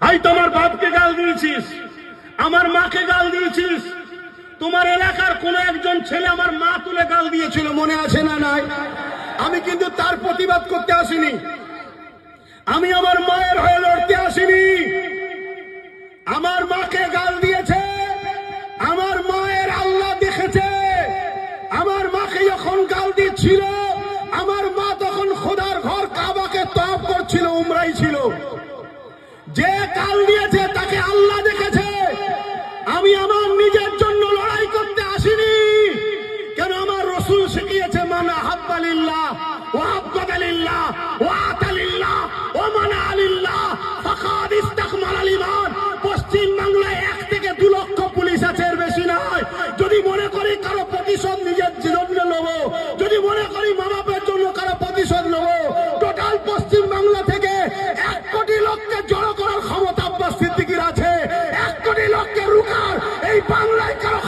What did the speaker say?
I তোমার বাপকে গাল দিয়েছিস, আমার মাকে গাল দিয়েছিস, তোমার এলাকার কোন একজন ছেলে আমার মা তুলে গাল দিয়েছিল, মনে আছে না নাই? আমি কিন্তু তার প্রতিবাদ করতে আসিনি, আমি আমার মায়ের হয়ে লড়তে আসিনি। আমার মাকে গাল দিয়েছে, আমার মায়ের আল্লাহ দেখেছে। আমার মাকে যখন গাল দিচ্ছিল, আমার মা তখন খোদার ঘর কাবাকে তওয়াফ করছিল, উমরাই ছিল। যে গাল দিয়েছে তাকে আল্লাহ দেখেছে। আমি আমার নিজের জন্য লড়াই করতে আসিনি, কেন আমার রাসূল শিখিয়েছে মান আহাব্বা লিল্লাহ ওয়া আবগাদা লিল্লাহ ওয়া আতা লিল্লাহ ওয়া মানা লিল্লাহ ফাকাদ ইসতাকমালাল ঈমান। পশ্চিম বাংলায় 1 থেকে 2 লক্ষ পুলিশ আছে, এর বেশি নয়। যদি মনে করি কারো প্রতিশোধ নিজের জন্য নেব, যদি মনে করি মা বাপের জন্য কারো প্রতিশোধ নেব, টোটাল পশ্চিম বাংলা থেকে 1 কোটি লোককে জড়ো করার ক্ষমতা আব্বাস সিদ্দিকীর আছে। 1 কোটি লোককে রুখার এই বাংলায় কারো